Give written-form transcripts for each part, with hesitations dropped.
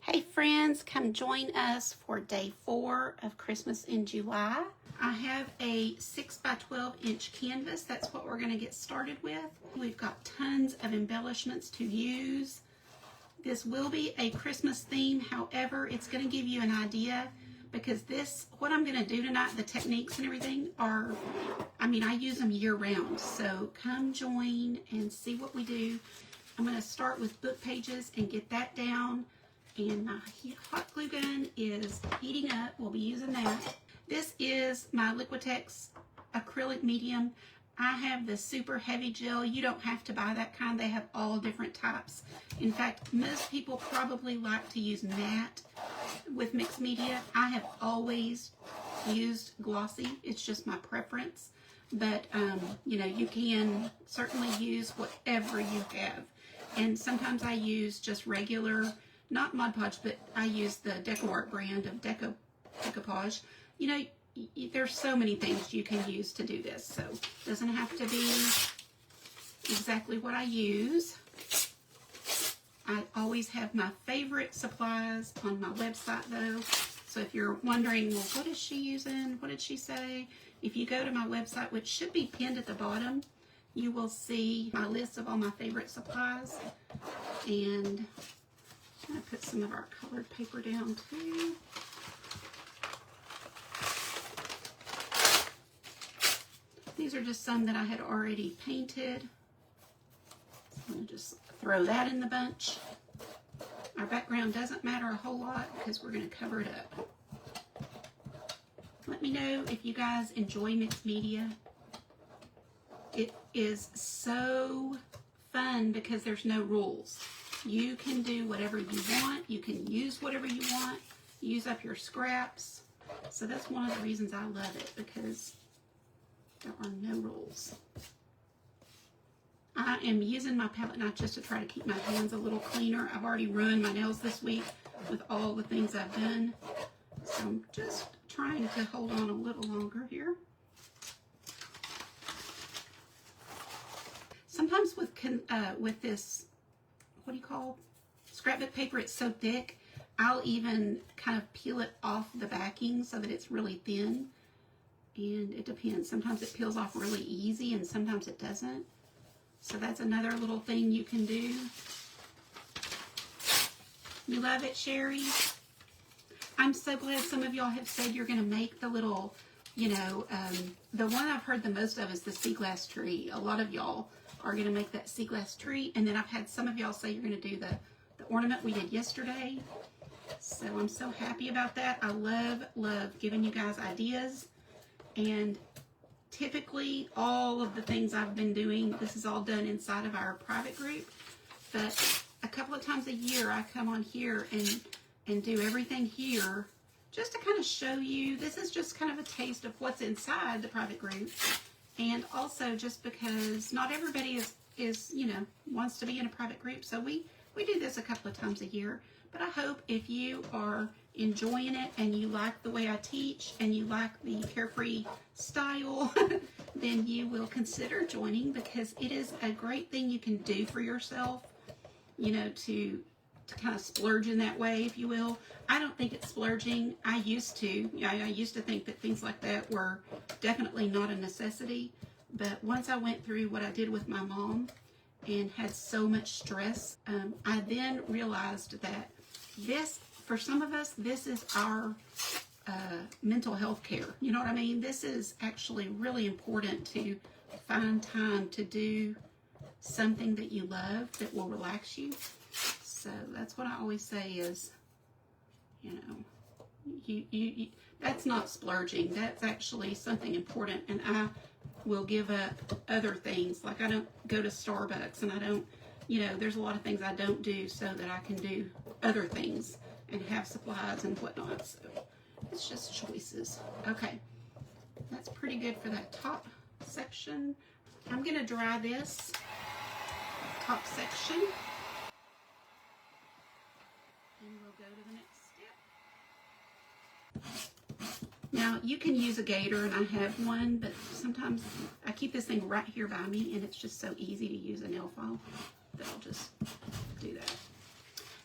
Hey friends, come join us for day 4 of Christmas in July. I have a 6 by 12 inch canvas. That's what we're going to get started with. We've got tons of embellishments to use. This will be a Christmas theme. However, it's going to give you an idea because what I'm going to do tonight, the techniques and everything are, I use them year round. So come join and see what we do. I'm going to start with book pages and get that down. And my hot glue gun is heating up. We'll be using that. This is my Liquitex acrylic medium. I have the super heavy gel. You don't have to buy that kind. They have all different types. In fact, most people probably like to use matte with mixed media. I have always used glossy. It's just my preference. But, you can certainly use whatever you have. And sometimes I use just regular, not Mod Podge, but I use the DecoArt brand of Decoupage. There's so many things you can use to do this, so it doesn't have to be exactly what I use. I always have my favorite supplies on my website though, so if you're wondering, well, what is she using? What did she say? If you go to my website, which should be pinned at the bottom, you will see my list of all my favorite supplies. And I'm going to put some of our colored paper down too. These are just some that I had already painted. So I'm going to just throw that in the bunch. Our background doesn't matter a whole lot because we're going to cover it up. Let me know if you guys enjoy mixed media. It is so fun because there's no rules. You can do whatever you want. You can use whatever you want. Use up your scraps. So that's one of the reasons I love it, because there are no rules. I am using my palette knife just to try to keep my hands a little cleaner. I've already ruined my nails this week with all the things I've done. So I'm just trying to hold on a little longer here. Sometimes with this, what do you call scrapbook paper, it's so thick, I'll even kind of peel it off the backing so that it's really thin. And it depends. Sometimes it peels off really easy and sometimes it doesn't. So that's another little thing you can do. You love it, Sherry? I'm so glad some of y'all have said you're going to make the little, the one I've heard the most of is the sea glass tree. A lot of y'all are going to make that sea glass tree. And then I've had some of y'all say you're going to do the ornament we did yesterday. So I'm so happy about that. I love giving you guys ideas. And typically all of the things I've been doing, this is all done inside of our private group. But a couple of times a year I come on here and do everything here just to kind of show you. This is just kind of a taste of what's inside the private group. And also just because not everybody is wants to be in a private group. So we do this a couple of times a year. But I hope if you are enjoying it and you like the way I teach and you like the carefree style, then you will consider joining, because it is a great thing you can do for yourself, to kind of splurge in that way, if you will. I don't think it's splurging. I used to think that things like that were definitely not a necessity. But once I went through what I did with my mom and had so much stress, I then realized that for some of us, this is our mental health care. You know what I mean? This is actually really important to find time to do something that you love that will relax you. So that's what I always say is, that's not splurging. That's actually something important. And I will give up other things. Like I don't go to Starbucks, and I don't, there's a lot of things I don't do so that I can do other things and have supplies and whatnot. So it's just choices. Okay, that's pretty good for that top section. I'm going to dry this top section. And we'll go to the next step. Now, you can use a gator, and I have one, but sometimes I keep this thing right here by me, and it's just so easy to use a nail file that I'll just do that.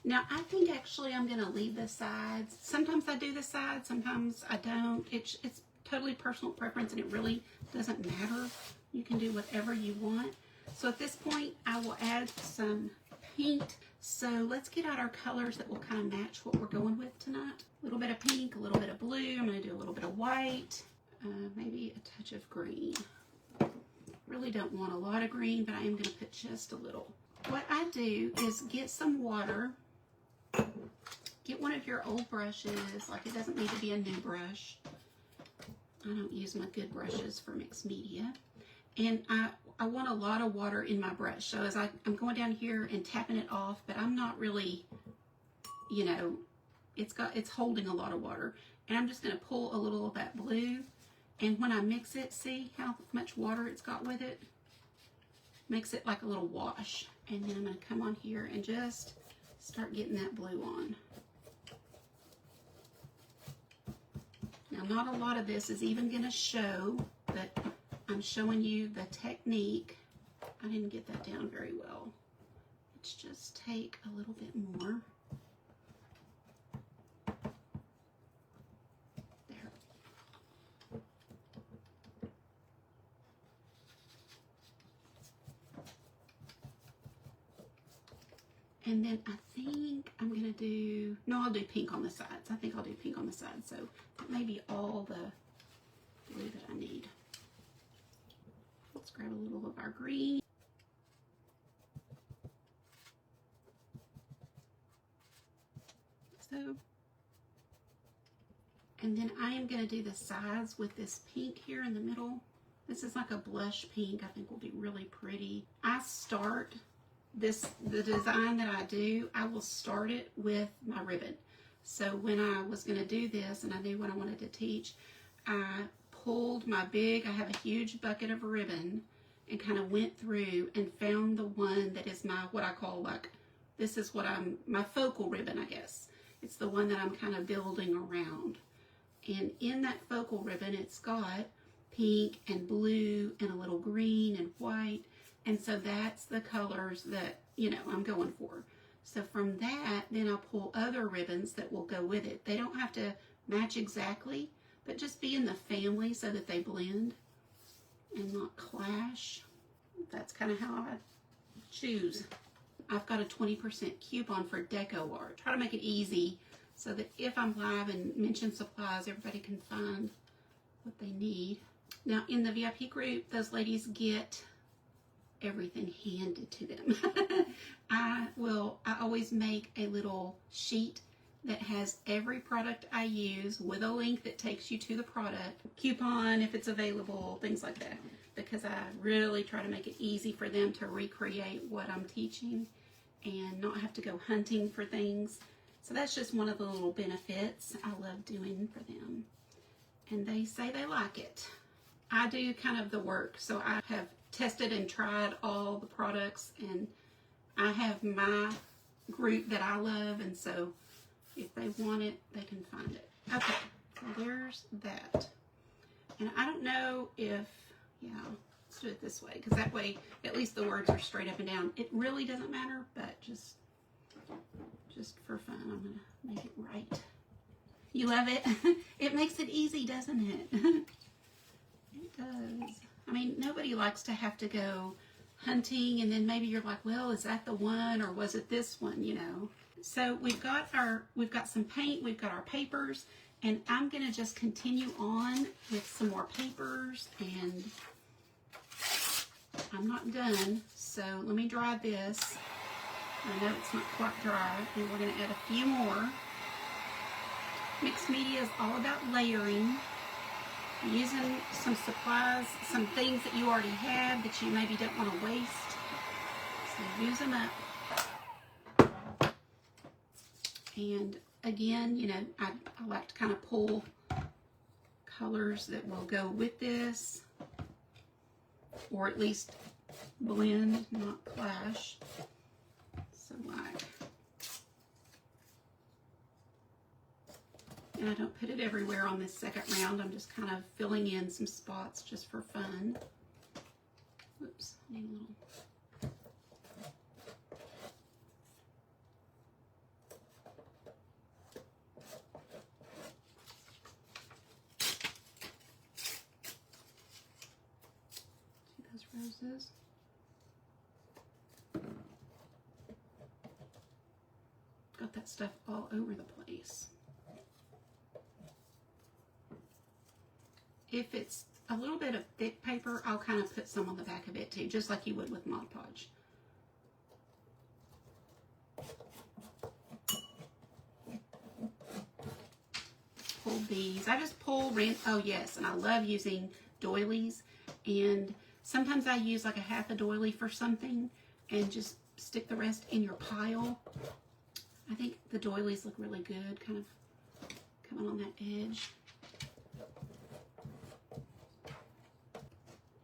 Now, I think actually I'm going to leave the sides. Sometimes I do the sides, sometimes I don't. It's totally personal preference, and it really doesn't matter. You can do whatever you want. So at this point, I will add some paint. So let's get out our colors that will kind of match what we're going with tonight. A little bit of pink, a little bit of blue. I'm going to do a little bit of white, maybe a touch of green. Really don't want a lot of green, but I am going to put just a little. What I do is get some water. Get one of your old brushes, like it doesn't need to be a new brush. I don't use my good brushes for mixed media. And I want a lot of water in my brush. So as I'm going down here and tapping it off, but I'm not really, you know, it's holding a lot of water. And I'm just going to pull a little of that blue. And when I mix it, see how much water it's got with it? Makes it like a little wash. And then I'm going to come on here and just start getting that blue on. Now, not a lot of this is even going to show, but I'm showing you the technique. I didn't get that down very well. Let's just take a little bit more. There. And then I think I'm going to do, no, I'll do pink on the sides. I think I'll do pink on the sides. So that may be all the blue that I need. Let's grab a little of our green. So, and then I am going to do the sides with this pink here in the middle. This is like a blush pink. I think will be really pretty. I start the design that I do, I will start it with my ribbon. So when I was going to do this and I knew what I wanted to teach, I pulled my I have a huge bucket of ribbon and kind of went through and found the one that is my, what I call like, this is what my focal ribbon, I guess. It's the one that I'm kind of building around. And in that focal ribbon, it's got pink and blue and a little green and white. And so that's the colors that, you know, I'm going for. So from that, then I'll pull other ribbons that will go with it. They don't have to match exactly, but just be in the family so that they blend and not clash. That's kind of how I choose. I've got a 20% coupon for deco art. Try to make it easy so that if I'm live and mention supplies, everybody can find what they need. Now in the VIP group, those ladies get everything handed to them. I always make a little sheet that has every product I use with a link that takes you to the product, coupon if it's available, things like that, because I really try to make it easy for them to recreate what I'm teaching and not have to go hunting for things. So that's just one of the little benefits I love doing for them. And they say they like it. I do kind of the work, so I have tested and tried all the products, and I have my group that I love, and so if they want it, they can find it. Okay, so there's that. And I don't know if, yeah, let's do it this way, because that way at least the words are straight up and down. It really doesn't matter, but just for fun, I'm going to make it right. You love it? It makes it easy, doesn't it? It does. I mean, nobody likes to have to go hunting, and then maybe you're like, well, is that the one, or was it this one, you know? So we've got some paint, we've got our papers, and I'm going to just continue on with some more papers, and I'm not done, so let me dry this. I know it's not quite dry, and we're going to add a few more. Mixed media is all about layering, using some supplies, some things that you already have that you maybe don't want to waste. So use them up. And again, you know, I like to kind of pull colors that will go with this, or at least blend, not clash. So like, and I don't put it everywhere on this second round. I'm just kind of filling in some spots just for fun. Oops, I need a little. pieces. Got that stuff all over the place. If it's a little bit of thick paper, I'll kind of put some on the back of it too, just like you would with Mod Podge. Pull these. I just pull, oh yes, and I love using doilies. And sometimes I use like a half a doily for something and just stick the rest in your pile. I think the doilies look really good, kind of coming on that edge.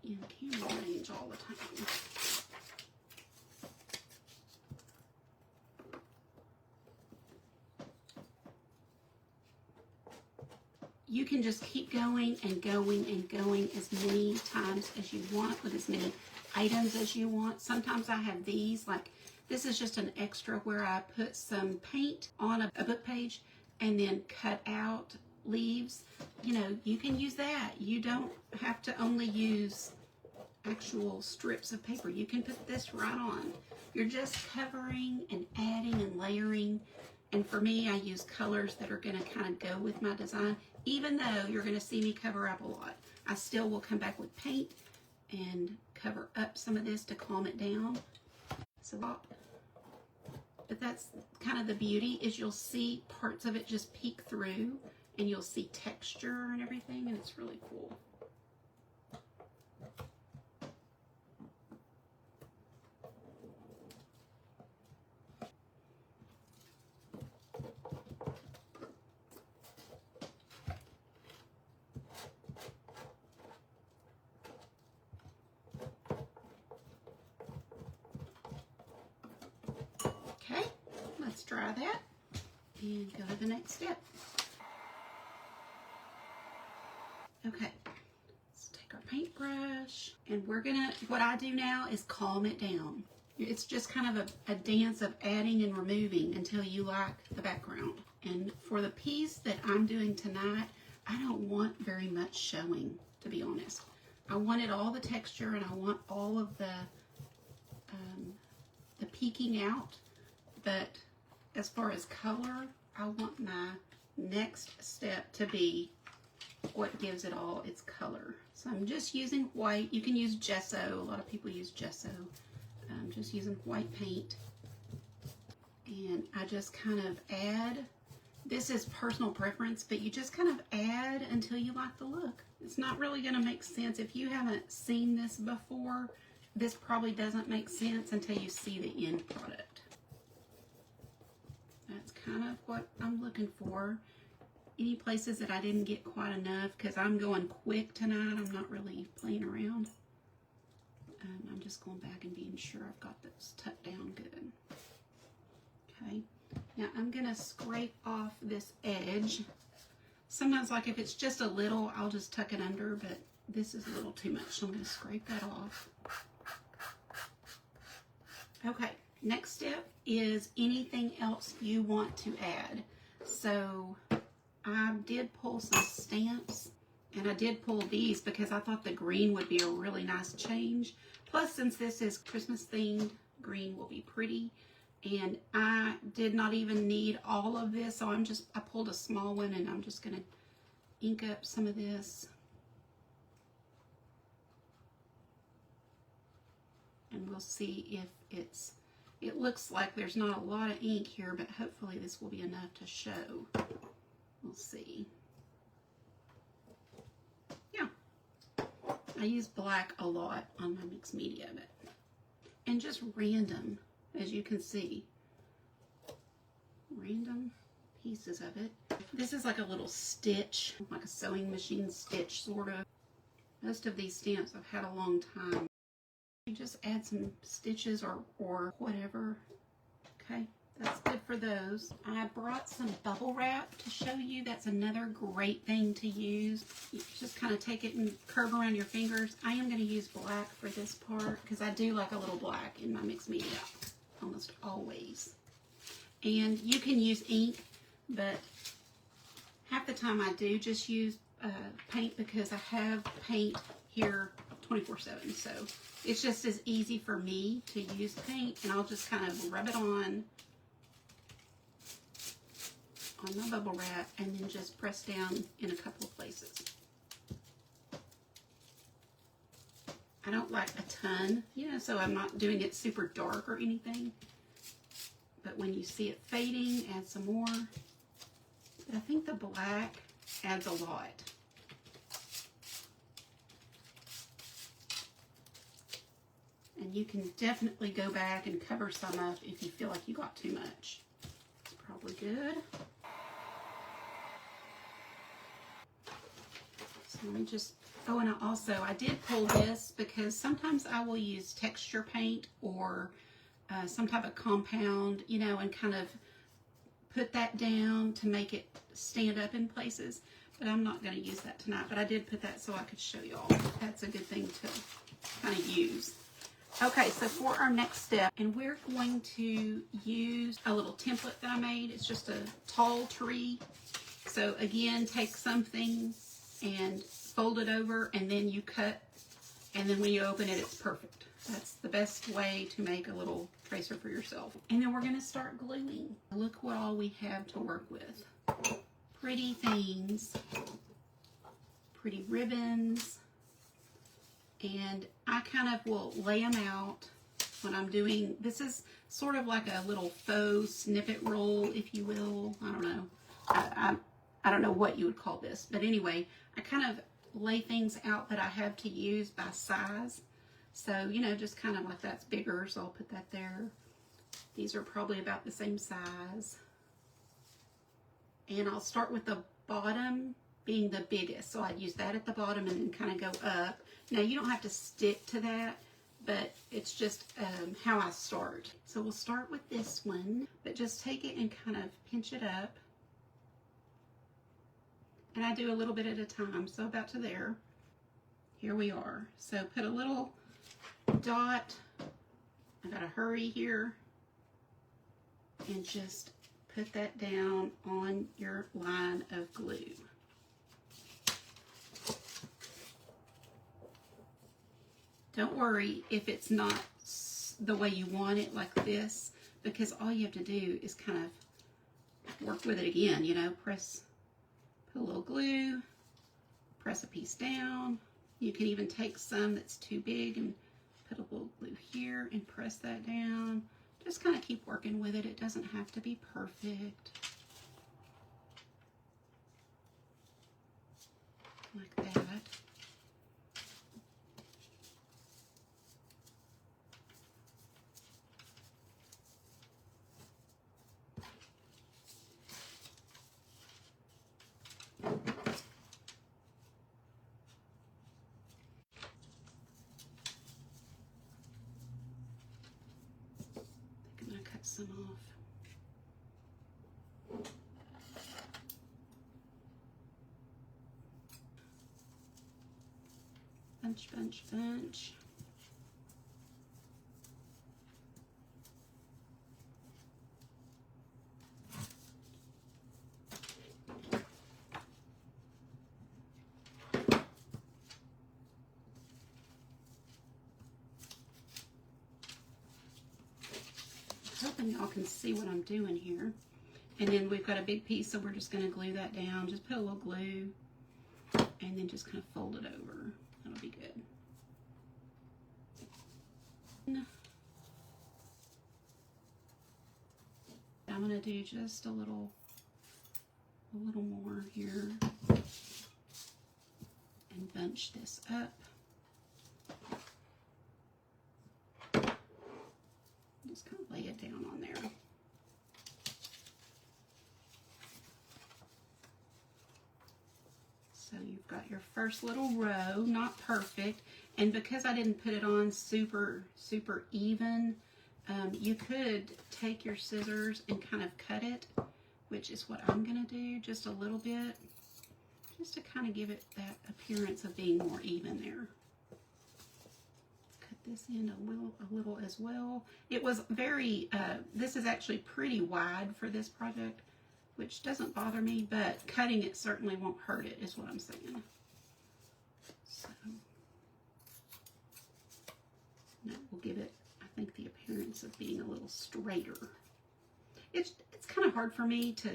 In camera range all the time. You can just keep going and going and going as many times as you want with as many items as you want. Sometimes I have these, like this is just an extra where I put some paint on a book page and then cut out leaves. You know, you can use that. You don't have to only use actual strips of paper. You can put this right on. You're just covering and adding and layering. And for me, I use colors that are going to kind of go with my design. Even though you're going to see me cover up a lot, I still will come back with paint and cover up some of this to calm it down. So, but that's kind of the beauty, is you'll see parts of it just peek through and you'll see texture and everything, and it's really cool. Okay, let's dry that and go to the next step. Okay, let's take our paintbrush and we're gonna, what I do now is calm it down. It's just kind of a dance of adding and removing until you like the background. And for the piece that I'm doing tonight, I don't want very much showing, to be honest. I wanted all the texture and I want all of the peeking out. But as far as color, I want my next step to be what gives it all its color. So I'm just using white. You can use gesso. A lot of people use gesso. I'm just using white paint. And I just kind of add. This is personal preference, but you just kind of add until you like the look. It's not really going to make sense. If you haven't seen this before, this probably doesn't make sense until you see the end product. That's kind of what I'm looking for. Any places that I didn't get quite enough, because I'm going quick tonight, I'm not really playing around. I'm just going back and being sure I've got this tucked down good. Okay, now I'm going to scrape off this edge. Sometimes, like if it's just a little, I'll just tuck it under, but this is a little too much, so I'm going to scrape that off. Okay, next step is anything else you want to add. So I did pull some stamps, and I did pull these because I thought the green would be a really nice change. Plus, since this is Christmas themed, green will be pretty. And I did not even need all of this, so I pulled a small one, and I'm just gonna ink up some of this. And we'll see if it looks like there's not a lot of ink here, but hopefully this will be enough to show. We'll see. Yeah. I use black a lot on my mixed media, and just random, as you can see. Random pieces of it. This is like a little stitch, like a sewing machine stitch, sort of. Most of these stamps I've had a long time. You just add some stitches or whatever. Okay, that's good for those. I brought some bubble wrap to show you. That's another great thing to use. You just kind of take it and curve around your fingers. I am going to use black for this part because I do like a little black in my mixed media, almost always. And you can use ink, but half the time I do just use paint because I have paint here 24/7. So it's just as easy for me to use paint, and I'll just kind of rub it on my bubble wrap and then just press down in a couple of places. I don't like a ton, you know, so I'm not doing it super dark or anything. But when you see it fading, add some more. But I think the black adds a lot. And you can definitely go back and cover some up if you feel like you got too much. It's probably good. So let me just, oh, and I did pull this because sometimes I will use texture paint or some type of compound, you know, and kind of put that down to make it stand up in places. But I'm not going to use that tonight. But I did put that so I could show y'all. That's a good thing to kind of use. Okay, so for our next step, and we're going to use a little template that I made. It's just a tall tree. So again, take something and fold it over, and then you cut, and then when you open it, it's perfect. That's the best way to make a little tracer for yourself. And then we're going to start gluing. Look what all we have to work with. Pretty things, pretty ribbons, and I kind of will lay them out when I'm doing, this is sort of like a little faux snippet roll, if you will. I don't know. I don't know what you would call this, but anyway, I kind of lay things out that I have to use by size. So, you know, just kind of like that's bigger, so I'll put that there. These are probably about the same size. And I'll start with the bottom being the biggest. So I'd use that at the bottom and then kind of go up. Now, you don't have to stick to that, but it's just how I start. So we'll start with this one, but just take it and kind of pinch it up. And I do a little bit at a time, so about to there. Here we are. So put a little dot. I gotta hurry here. And just put that down on your line of glue. Don't worry if it's not the way you want it, like this, because all you have to do is kind of work with it again, you know, put a little glue, press a piece down. You can even take some that's too big and put a little glue here and press that down. Just kind of keep working with it. It doesn't have to be perfect. Like that. Some off. Bunch, bunch, bunch. Hoping y'all can see what I'm doing here. And then we've got a big piece, so we're just going to glue that down. Just put a little glue and then just kind of fold it over. That'll be good. I'm going to do just a little more here and bunch this up. Just kind of lay it down on there. So you've got your first little row, not perfect. And because I didn't put it on super even, you could take your scissors and kind of cut it, which is what I'm gonna do, just a little bit, just to kind of give it that appearance of being more even there. This in a little as well. It was very, this is actually pretty wide for this project, which doesn't bother me, but cutting it certainly won't hurt it, is what I'm saying. So, give it, I think, the appearance of being a little straighter. It's kind of hard for me to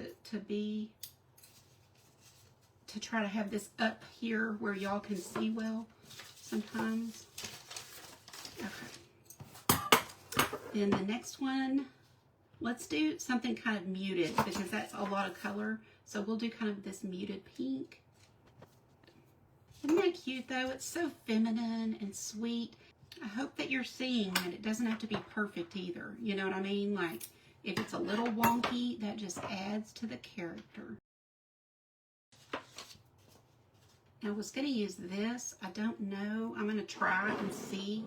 try to have this up here where y'all can see well sometimes. Okay. Then the next one, let's do something kind of muted because that's a lot of color. So we'll do kind of this muted pink. Isn't that cute though? It's so feminine and sweet. I hope that you're seeing that it doesn't have to be perfect either. You know what I mean? Like if it's a little wonky, that just adds to the character. I was going to use this. I don't know. I'm going to try and see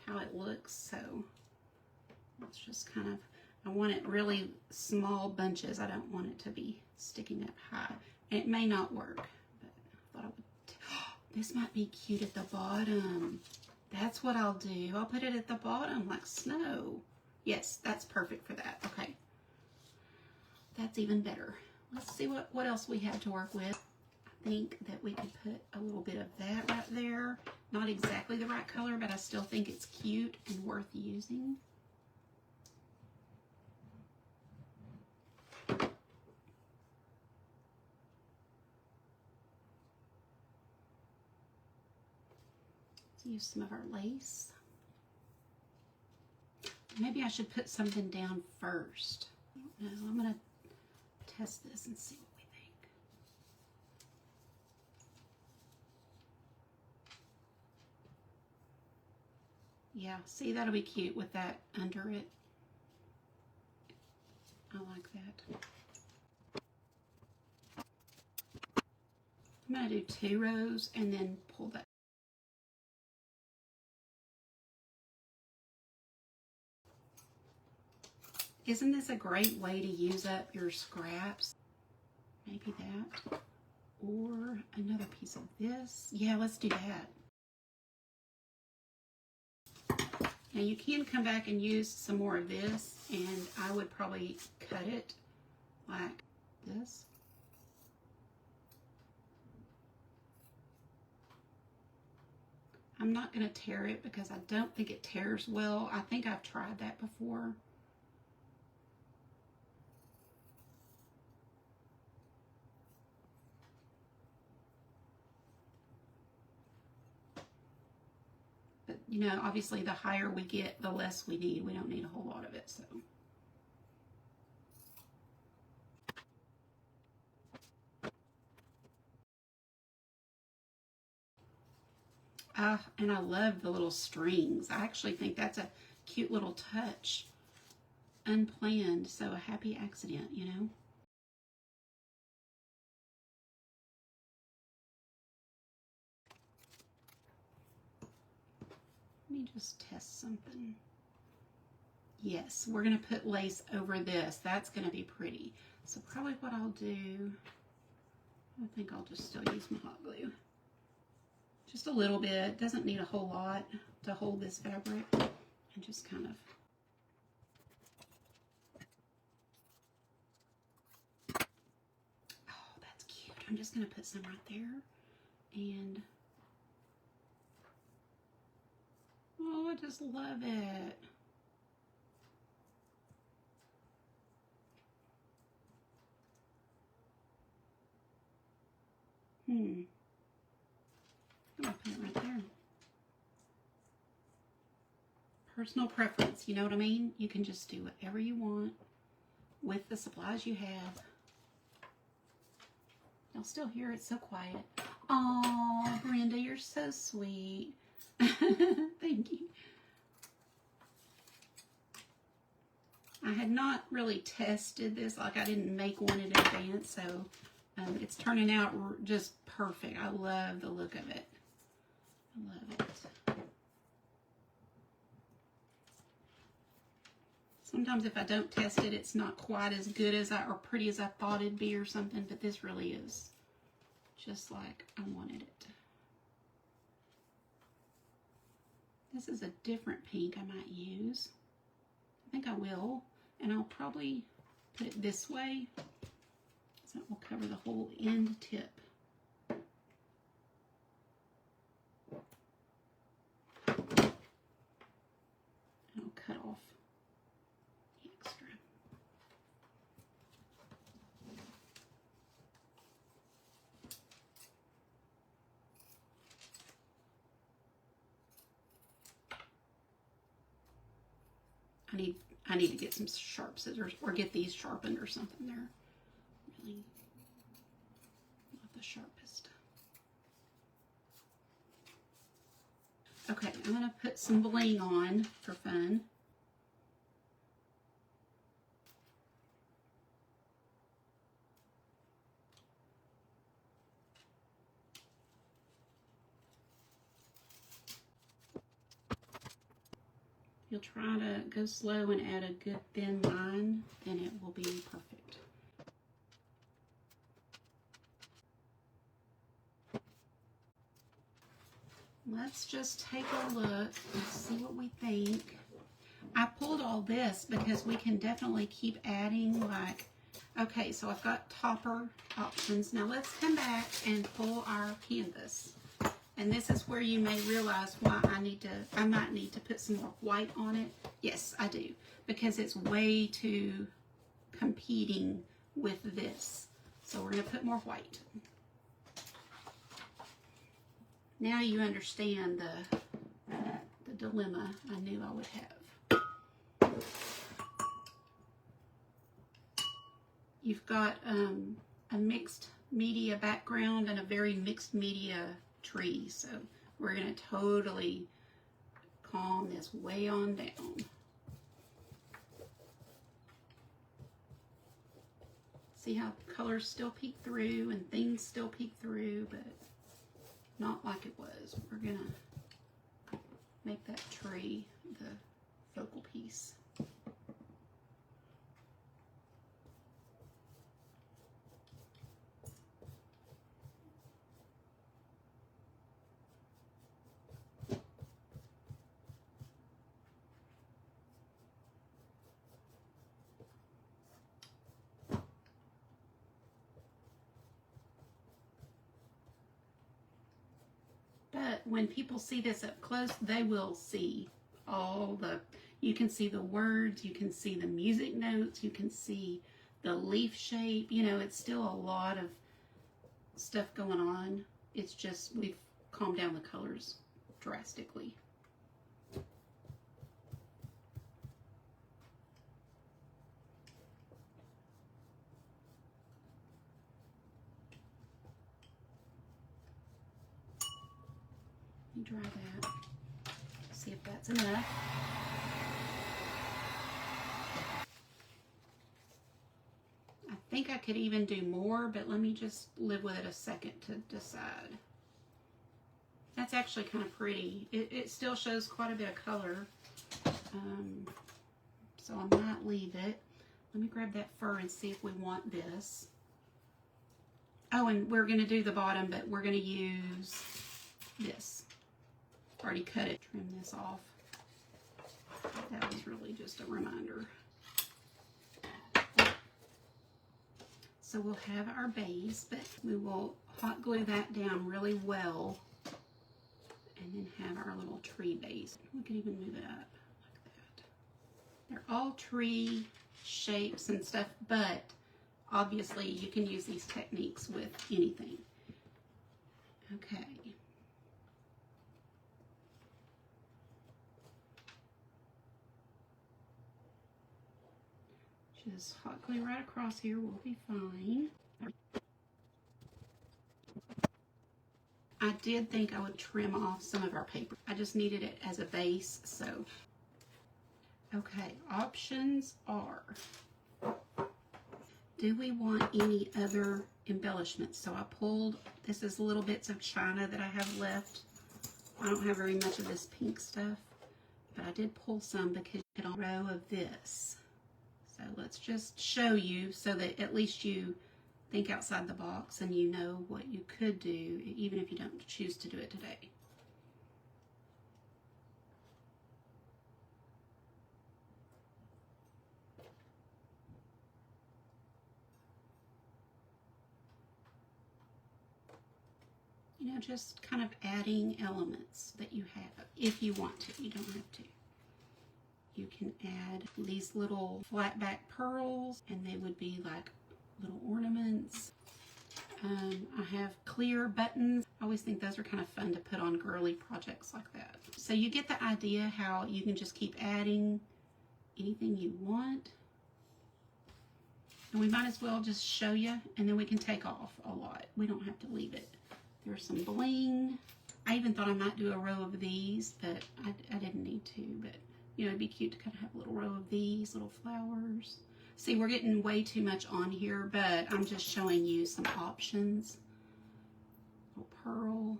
how it looks. So let's just kind of, I want it really small bunches. I don't want it to be sticking up high. And it may not work, but I thought I would. This might be cute at the bottom. That's what I'll do. I'll put it at the bottom like snow. Yes, that's perfect for that. Okay. That's even better. Let's see what else we have to work with. I think that we could put a little bit of that right there. Not exactly the right color, but I still think it's cute and worth using. Let's use some of our lace. Maybe I should put something down first. I don't know. I'm going to test this and see what we think. Yeah, see, that'll be cute with that under it. I like that. I'm going to do 2 rows and then pull that. Isn't this a great way to use up your scraps? Maybe that. Or another piece of this. Yeah, let's do that. Now you can come back and use some more of this, and I would probably cut it like this. I'm not going to tear it because I don't think it tears well. I think I've tried that before. But, you know, obviously the higher we get, the less we need. We don't need a whole lot of it, so. And I love the little strings. I actually think that's a cute little touch. Unplanned, so a happy accident, you know? Let me just test something. Yes, we're going to put lace over this. That's going to be pretty. So probably what I'll do, I think I'll just still use my hot glue. Just a little bit. Doesn't need a whole lot to hold this fabric. And just kind of. Oh, that's cute. I'm just going to put some right there. And oh, I just love it. I'm gonna put it right there. Personal preference, you know what I mean? You can just do whatever you want with the supplies you have. Y'all still hear it? So quiet. Oh, Brenda, you're so sweet. Thank you. I had not really tested this, like I didn't make one in advance, so it's turning out just perfect. I love the look of it. I love it. Sometimes if I don't test it, it's not quite as good as or pretty as I thought it'd be or something, but this really is just like I wanted it. This is a different pink I might use. I think I will, and I'll probably put it this way, so it will cover the whole end tip. I need to get some sharp scissors or get these sharpened or something. They're really not the sharpest. Okay, I'm going to put some bling on for fun. You'll try to go slow and add a good thin line, and it will be perfect. Let's just take a look and see what we think. I pulled all this because we can definitely keep adding, like, okay, so I've got topper options. Now let's come back and pull our canvas. And this is where you may realize why I might need to put some more white on it. Yes, I do, because it's way too competing with this. So we're going to put more white. Now you understand the dilemma I knew I would have. You've got a mixed media background and a very mixed media tree, so we're going to totally calm this way on down. See how colors still peek through and things still peek through, but not like it was. We're going to make that tree the focal piece. But when people see this up close, they will see all you can see the words, you can see the music notes, you can see the leaf shape. You know, it's still a lot of stuff going on. It's just we've calmed down the colors drastically. Let me dry that. See if that's enough. I think I could even do more, but let me just live with it a second to decide. That's actually kind of pretty. It still shows quite a bit of color, so I might leave it. Let me grab that fur and see if we want this. Oh, and we're going to do the bottom, but we're going to use this. Already cut it. Trim this off. That was really just a reminder. So we'll have our base, but we will hot glue that down really well, and then have our little tree base. We can even move it up like that. They're all tree shapes and stuff, but obviously you can use these techniques with anything. Okay. Just hot glue right across here, we'll be fine. I did think I would trim off some of our paper. I just needed it as a base, so. Okay, options are, do we want any other embellishments? So I pulled, this is little bits of china that I have left. I don't have very much of this pink stuff, but I did pull some because I had a row of this. So let's just show you so that at least you think outside the box and you know what you could do, even if you don't choose to do it today. You know, just kind of adding elements that you have, if you want to. You don't have to. You can add these little flat back pearls, and they would be like little ornaments. I have clear buttons. I always think those are kind of fun to put on girly projects like that. So you get the idea how you can just keep adding anything you want. And we might as well just show you, and then we can take off a lot. We don't have to leave it. There's some bling. I even thought I might do a row of these, but I didn't need to. But, you know, it'd be cute to kind of have a little row of these little flowers. See, we're getting way too much on here, but I'm just showing you some options. Little pearl.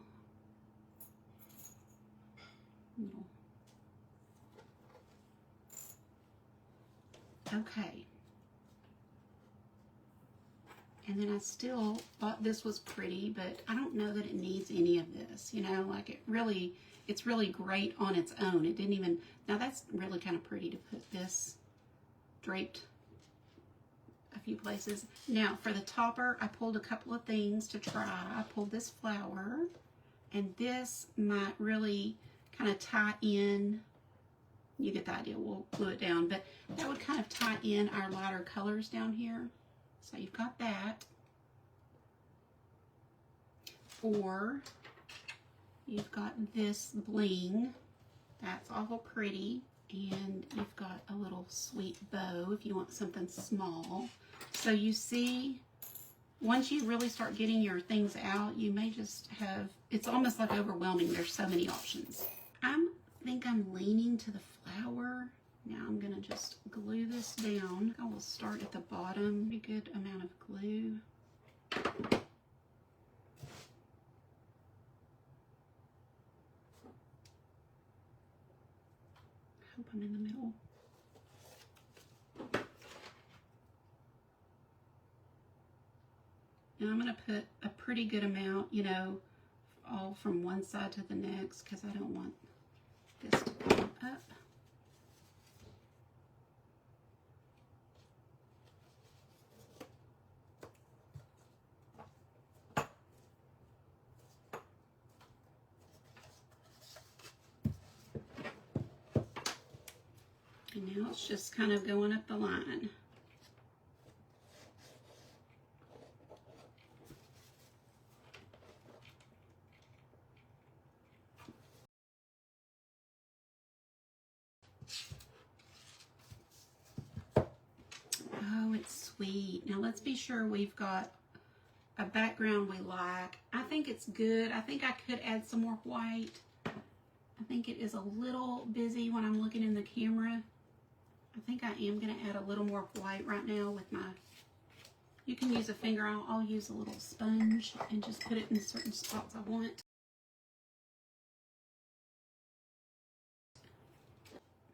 Little. Okay. And then I still thought this was pretty, but I don't know that it needs any of this, you know, like it's really great on its own. It didn't even, now that's really kind of pretty to put this draped a few places. Now for the topper, I pulled a couple of things to try. I pulled this flower, and this might really kind of tie in. You get the idea, we'll glue it down, but that would kind of tie in our lighter colors down here. So you've got that. Or you've got this bling. That's awful pretty. And you've got a little sweet bow if you want something small. So you see, once you really start getting your things out, you may just have, it's almost like overwhelming. There's so many options. I think I'm leaning to the flower. Now I'm going to just glue this down. I will start at the bottom. A good amount of glue. I hope I'm in the middle. Now I'm going to put a pretty good amount, you know, all from one side to the next, because I don't want this to come up. And now it's just kind of going up the line. Oh, it's sweet. Now let's be sure we've got a background we like. I think it's good. I think I could add some more white. I think it is a little busy when I'm looking in the camera. I think I am going to add a little more white right now with my, you can use a finger, I'll use a little sponge and just put it in certain spots I want.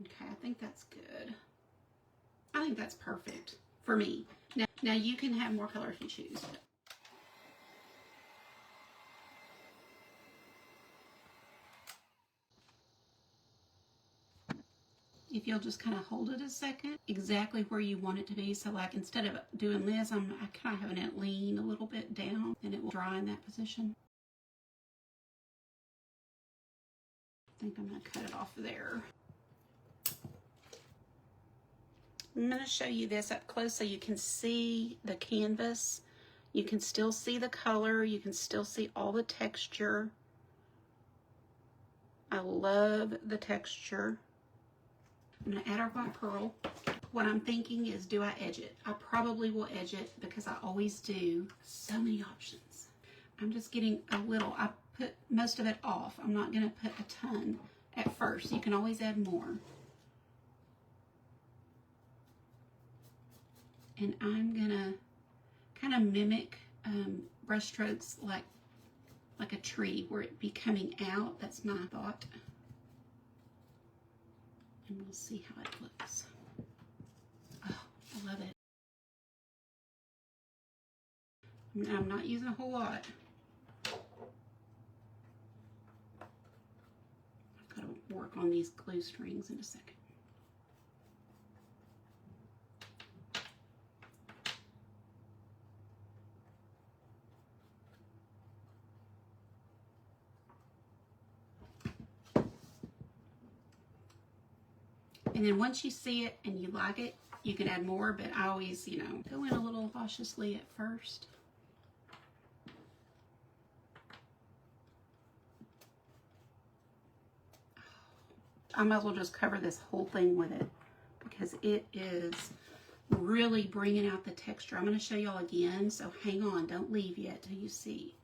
Okay, I think that's good. I think that's perfect for me. Now you can have more color if you choose. If you'll just kind of hold it a second, exactly where you want it to be. So like instead of doing this, I kind of having it lean a little bit down, and it will dry in that position. I think I'm going to cut it off there. I'm going to show you this up close so you can see the canvas. You can still see the color. You can still see all the texture. I love the texture. I'm going to add our white pearl. What I'm thinking is, do I edge it? I probably will edge it because I always do. So many options. I'm just getting a little. I put most of it off. I'm not going to put a ton at first. You can always add more. And I'm going to kind of mimic brush strokes like a tree where it be coming out. That's my thought. And we'll see how it looks. Oh, I love it. I'm not using a whole lot. I've got to work on these glue strings in a second. And then once you see it and you like it, you can add more, but I always, you know, go in a little cautiously at first. I might as well just cover this whole thing with it because it is really bringing out the texture. I'm going to show y'all again, so hang on, don't leave yet till you see.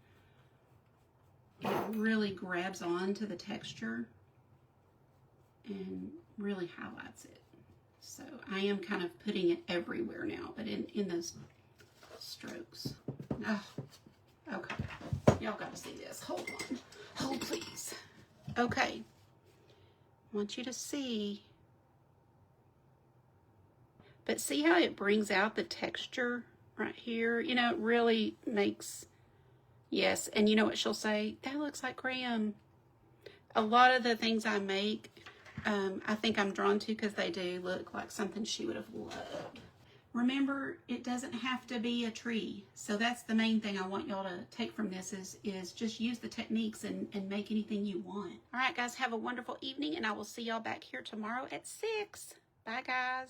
It really grabs on to the texture and really highlights it. So I am kind of putting it everywhere now, but in those strokes. Oh, okay. Y'all got to see this. Hold on. Hold, please. Okay. I want you to see. But see how it brings out the texture right here? You know, it really makes, yes. And you know what she'll say? That looks like Graham. A lot of the things I make, I think I'm drawn to because they do look like something she would have loved. Remember, it doesn't have to be a tree. So that's the main thing I want y'all to take from this is just use the techniques and make anything you want. All right, guys, have a wonderful evening, and I will see y'all back here tomorrow at 6. Bye, guys.